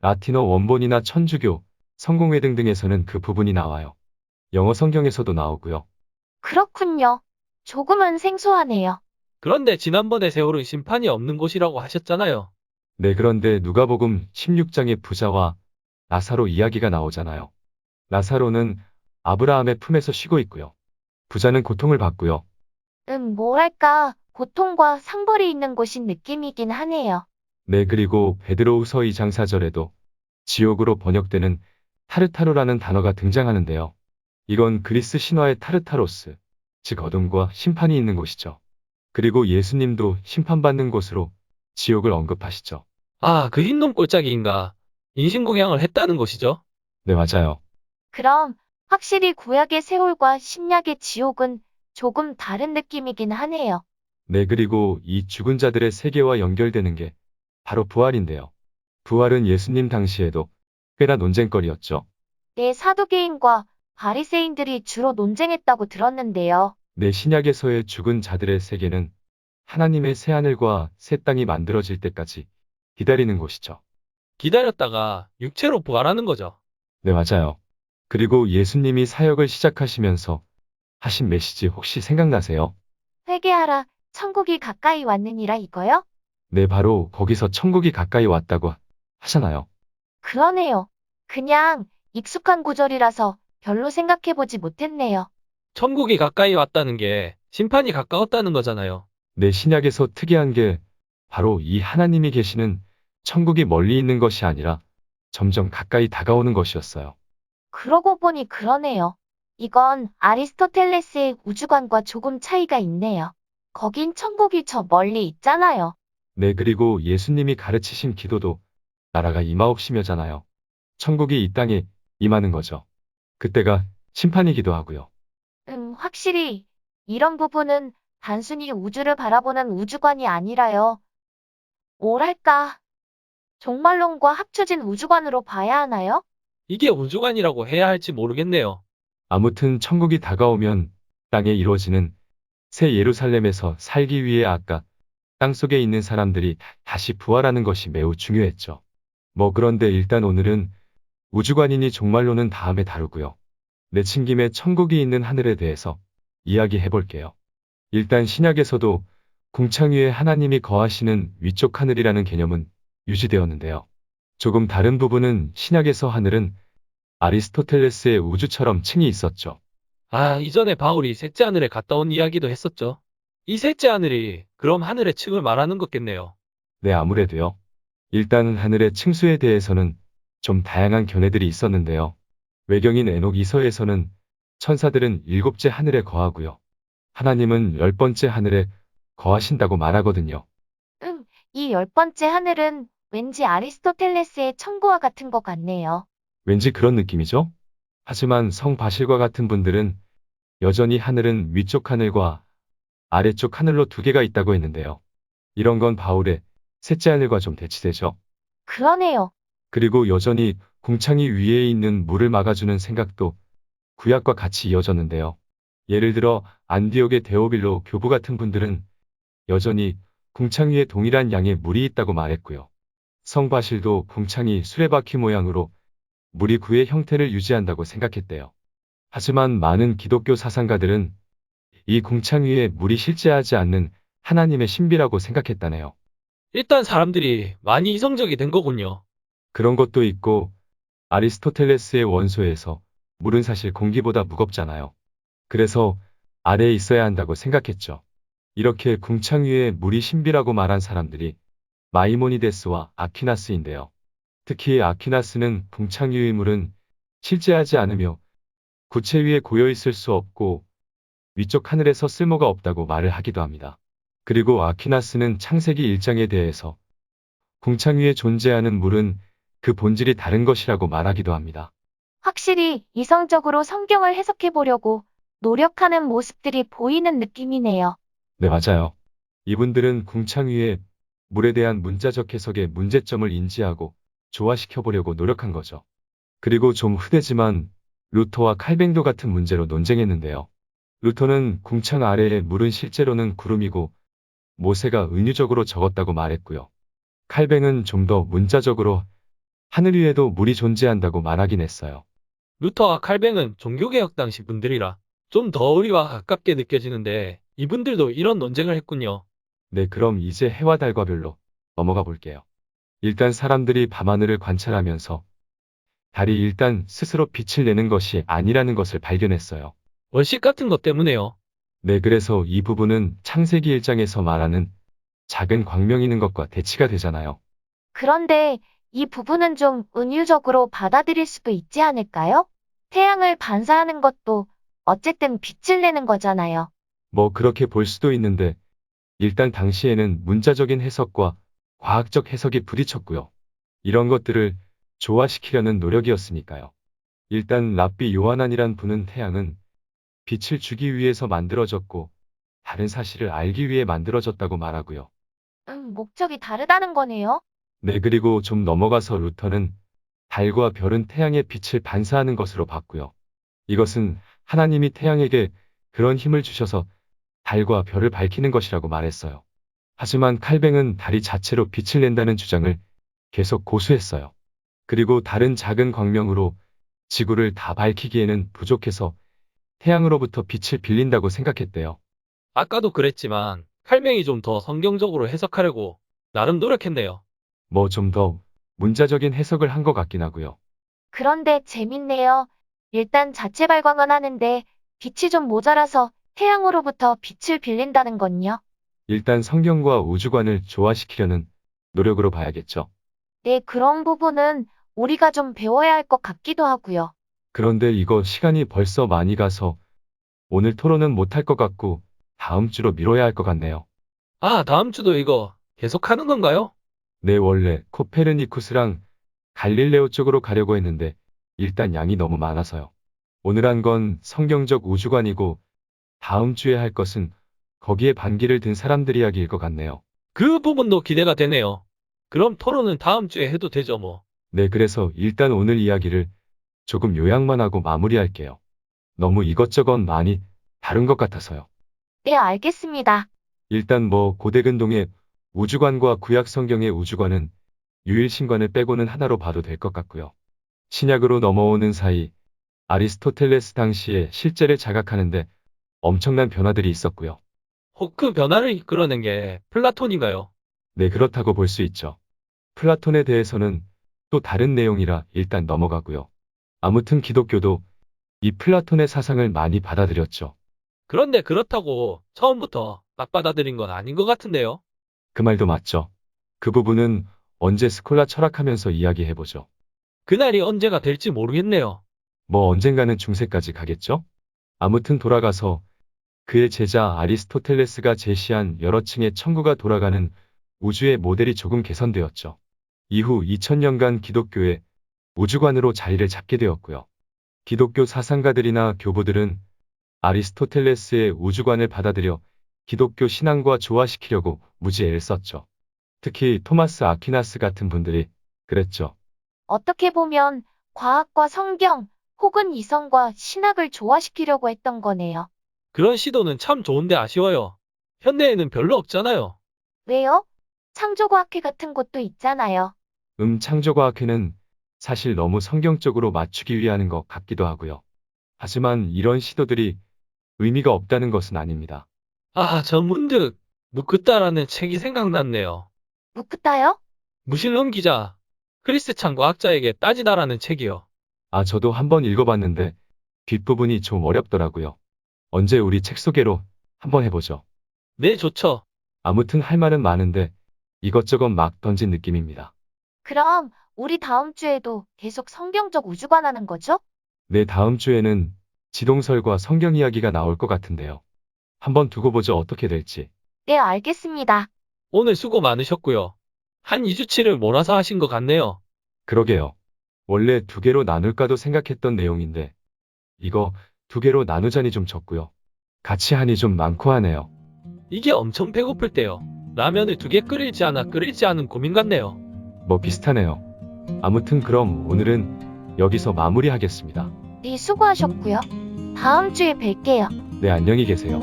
라틴어 원본이나 천주교, 성공회 등등에서는 그 부분이 나와요. 영어 성경에서도 나오고요. 그렇군요. 조금은 생소하네요. 그런데 지난번에 세월은 심판이 없는 곳이라고 하셨잖아요. 네, 그런데 누가복음 16장의 부자와 나사로 이야기가 나오잖아요. 나사로는 아브라함의 품에서 쉬고 있고요. 부자는 고통을 받고요. 뭐랄까, 고통과 상벌이 있는 곳인 느낌이긴 하네요. 네, 그리고 베드로후서 2장 4절에도 지옥으로 번역되는 타르타로라는 단어가 등장하는데요. 이건 그리스 신화의 타르타로스, 즉 어둠과 심판이 있는 곳이죠. 그리고 예수님도 심판받는 곳으로 지옥을 언급하시죠. 아, 그 흰놈 꼴짝이인가? 인신공양을 했다는 것이죠. 네, 맞아요. 그럼 확실히 구약의 세월과 신약의 지옥은 조금 다른 느낌이긴 하네요. 네, 그리고 이 죽은 자들의 세계와 연결되는 게 바로 부활인데요. 부활은 예수님 당시에도 꽤나 논쟁거리였죠. 네, 사두개인과 바리새인들이 주로 논쟁했다고 들었는데요. 네, 신약에서의 죽은 자들의 세계는 하나님의 새하늘과 새 땅이 만들어질 때까지 기다리는 곳이죠. 기다렸다가 육체로 부활하는 거죠. 네, 맞아요. 그리고 예수님이 사역을 시작하시면서 하신 메시지 혹시 생각나세요? 회개하라, 천국이 가까이 왔느니라 이거요? 네, 바로 거기서 천국이 가까이 왔다고 하잖아요. 그러네요. 그냥 익숙한 구절이라서 별로 생각해보지 못했네요. 천국이 가까이 왔다는 게 심판이 가까웠다는 거잖아요. 네, 신약에서 특이한 게 바로 이 하나님이 계시는 천국이 멀리 있는 것이 아니라 점점 가까이 다가오는 것이었어요. 그러고 보니 그러네요. 이건 아리스토텔레스의 우주관과 조금 차이가 있네요. 거긴 천국이 저 멀리 있잖아요. 네, 그리고 예수님이 가르치신 기도도 나라가 임하옵시며잖아요. 천국이 이 땅에 임하는 거죠. 그때가 심판이기도 하고요. 확실히 이런 부분은 단순히 우주를 바라보는 우주관이 아니라요. 뭐랄까, 종말론과 합쳐진 우주관으로 봐야 하나요? 이게 우주관이라고 해야 할지 모르겠네요. 아무튼 천국이 다가오면 땅에 이루어지는 새 예루살렘에서 살기 위해 아까 땅속에 있는 사람들이 다시 부활하는 것이 매우 중요했죠. 뭐 그런데 일단 오늘은 우주관이니 종말론은 다음에 다루고요. 내친김에 천국이 있는 하늘에 대해서 이야기해 볼게요. 일단 신약에서도 궁창 위에 하나님이 거하시는 위쪽 하늘이라는 개념은 유지되었는데요. 조금 다른 부분은 신약에서 하늘은 아리스토텔레스의 우주처럼 층이 있었죠. 아, 이전에 바울이 셋째 하늘에 갔다 온 이야기도 했었죠. 이 셋째 하늘이 그럼 하늘의 층을 말하는 거겠네요. 네, 아무래도요. 일단 하늘의 층수에 대해서는 좀 다양한 견해들이 있었는데요. 외경인 에녹 이서에서는 천사들은 일곱째 하늘에 거하고요. 하나님은 열 번째 하늘에 거하신다고 말하거든요. 이 열 번째 하늘은 왠지 아리스토텔레스의 천국과 같은 것 같네요. 왠지 그런 느낌이죠? 하지만 성 바실과 같은 분들은 여전히 하늘은 위쪽 하늘과 아래쪽 하늘로 두 개가 있다고 했는데요. 이런 건 바울의 셋째 하늘과 좀 대치되죠. 그러네요. 그리고 여전히 궁창이 위에 있는 물을 막아주는 생각도 구약과 같이 이어졌는데요. 예를 들어 안디옥의 데오빌로 교부 같은 분들은 여전히 궁창 위에 동일한 양의 물이 있다고 말했고요. 성바실도 궁창이 수레바퀴 모양으로 물이 구의 형태를 유지한다고 생각했대요. 하지만 많은 기독교 사상가들은 이 궁창 위에 물이 실제하지 않는 하나님의 신비라고 생각했다네요. 일단 사람들이 많이 이성적이 된 거군요. 그런 것도 있고 아리스토텔레스의 원소에서 물은 사실 공기보다 무겁잖아요. 그래서 아래에 있어야 한다고 생각했죠. 이렇게 궁창 위에 물이 신비라고 말한 사람들이 마이모니데스와 아퀴나스인데요. 특히 아퀴나스는 궁창 위의 물은 실제하지 않으며 구체 위에 고여 있을 수 없고 위쪽 하늘에서 쓸모가 없다고 말을 하기도 합니다. 그리고 아퀴나스는 창세기 1장에 대해서 궁창 위에 존재하는 물은 그 본질이 다른 것이라고 말하기도 합니다. 확실히 이성적으로 성경을 해석해 보려고 노력하는 모습들이 보이는 느낌이네요. 네, 맞아요. 이분들은 궁창 위에 물에 대한 문자적 해석의 문제점을 인지하고 조화시켜보려고 노력한 거죠. 그리고 좀 흔하지만 루터와 칼뱅도 같은 문제로 논쟁했는데요. 루터는 궁창 아래의 물은 실제로는 구름이고 모세가 은유적으로 적었다고 말했고요. 칼뱅은 좀 더 문자적으로 하늘 위에도 물이 존재한다고 말하긴 했어요. 루터와 칼뱅은 종교개혁 당시 분들이라 좀 더 우리와 가깝게 느껴지는데 이분들도 이런 논쟁을 했군요. 네, 그럼 이제 해와 달과 별로 넘어가 볼게요. 일단 사람들이 밤하늘을 관찰하면서 달이 일단 스스로 빛을 내는 것이 아니라는 것을 발견했어요. 원식 같은 것 때문에요. 네, 그래서 이 부분은 창세기 1장에서 말하는 작은 광명이 있는 것과 대치가 되잖아요. 그런데 이 부분은 좀 은유적으로 받아들일 수도 있지 않을까요? 태양을 반사하는 것도 어쨌든 빛을 내는 거잖아요. 뭐 그렇게 볼 수도 있는데 일단 당시에는 문자적인 해석과 과학적 해석이 부딪혔고요. 이런 것들을 조화시키려는 노력이었으니까요. 일단 랍비 요하난이란 분은 태양은 빛을 주기 위해서 만들어졌고 다른 사실을 알기 위해 만들어졌다고 말하고요. 목적이 다르다는 거네요. 네, 그리고 좀 넘어가서 루터는 달과 별은 태양의 빛을 반사하는 것으로 봤고요. 이것은 하나님이 태양에게 그런 힘을 주셔서 달과 별을 밝히는 것이라고 말했어요. 하지만 칼뱅은 달이 자체로 빛을 낸다는 주장을 계속 고수했어요. 그리고 다른 작은 광명으로 지구를 다 밝히기에는 부족해서 태양으로부터 빛을 빌린다고 생각했대요. 아까도 그랬지만 칼뱅이 좀 더 성경적으로 해석하려고 나름 노력했네요. 뭐 좀 더 문자적인 해석을 한 것 같긴 하고요. 그런데 재밌네요. 일단 자체 발광은 하는데 빛이 좀 모자라서 태양으로부터 빛을 빌린다는 건요. 일단 성경과 우주관을 조화시키려는 노력으로 봐야겠죠. 네, 그런 부분은 우리가 좀 배워야 할 것 같기도 하고요. 그런데 이거 시간이 벌써 많이 가서 오늘 토론은 못할 것 같고 다음 주로 미뤄야 할 것 같네요. 아, 다음 주도 이거 계속하는 건가요? 네, 원래 코페르니쿠스랑 갈릴레오 쪽으로 가려고 했는데 일단 양이 너무 많아서요. 오늘 한 건 성경적 우주관이고 다음 주에 할 것은 거기에 반기를 든 사람들 이야기일 것 같네요. 그 부분도 기대가 되네요. 그럼 토론은 다음 주에 해도 되죠, 뭐. 네, 그래서 일단 오늘 이야기를 조금 요약만 하고 마무리할게요. 너무 이것저것 많이 다른 것 같아서요. 네, 알겠습니다. 일단 뭐 고대근동의 우주관과 구약 성경의 우주관은 유일신관을 빼고는 하나로 봐도 될 것 같고요. 신약으로 넘어오는 사이 아리스토텔레스 당시에 실제를 자각하는데 엄청난 변화들이 있었고요. 혹 그 변화를 이끌어낸 게 플라톤인가요? 네, 그렇다고 볼 수 있죠. 플라톤에 대해서는 또 다른 내용이라 일단 넘어가고요. 아무튼 기독교도 이 플라톤의 사상을 많이 받아들였죠. 그런데 그렇다고 처음부터 막 받아들인 건 아닌 것 같은데요. 그 말도 맞죠. 그 부분은 언제 스콜라 철학하면서 이야기해보죠. 그날이 언제가 될지 모르겠네요. 뭐 언젠가는 중세까지 가겠죠? 아무튼 돌아가서 그의 제자 아리스토텔레스가 제시한 여러 층의 천구가 돌아가는 우주의 모델이 조금 개선되었죠. 이후 2000년간 기독교의 우주관으로 자리를 잡게 되었고요. 기독교 사상가들이나 교부들은 아리스토텔레스의 우주관을 받아들여 기독교 신앙과 조화시키려고 무지 애를 썼죠. 특히 토마스 아퀴나스 같은 분들이 그랬죠. 어떻게 보면 과학과 성경 혹은 이성과 신학을 조화시키려고 했던 거네요. 그런 시도는 참 좋은데 아쉬워요. 현대에는 별로 없잖아요. 왜요? 창조과학회 같은 곳도 있잖아요. 창조과학회는 사실 너무 성경적으로 맞추기 위하는 것 같기도 하고요. 하지만 이런 시도들이 의미가 없다는 것은 아닙니다. 아, 저 문득 무크따라는 책이 생각났네요. 무크타요? 무신론 기자, 크리스찬 과학자에게 따지다라는 책이요. 아, 저도 한번 읽어봤는데 뒷부분이 좀 어렵더라고요. 언제 우리 책 소개로 한번 해보죠. 네, 좋죠. 아무튼 할 말은 많은데 이것저것 막 던진 느낌입니다. 그럼 우리 다음 주에도 계속 성경적 우주관 하는 거죠? 네, 다음 주에는 지동설과 성경 이야기가 나올 것 같은데요. 한번 두고 보죠, 어떻게 될지. 네, 알겠습니다. 오늘 수고 많으셨고요. 한 2주치를 몰아서 하신 것 같네요. 그러게요. 원래 두 개로 나눌까도 생각했던 내용인데 이거 두 개로 나누자니 좀 적고요. 같이 하니 좀 많고 하네요. 이게 엄청 배고플 때요. 라면을 2개 끓일지 하나 끓일지 하는 고민 같네요. 뭐 비슷하네요. 아무튼 그럼 오늘은 여기서 마무리하겠습니다. 네, 수고하셨고요. 다음 주에 뵐게요. 네, 안녕히 계세요.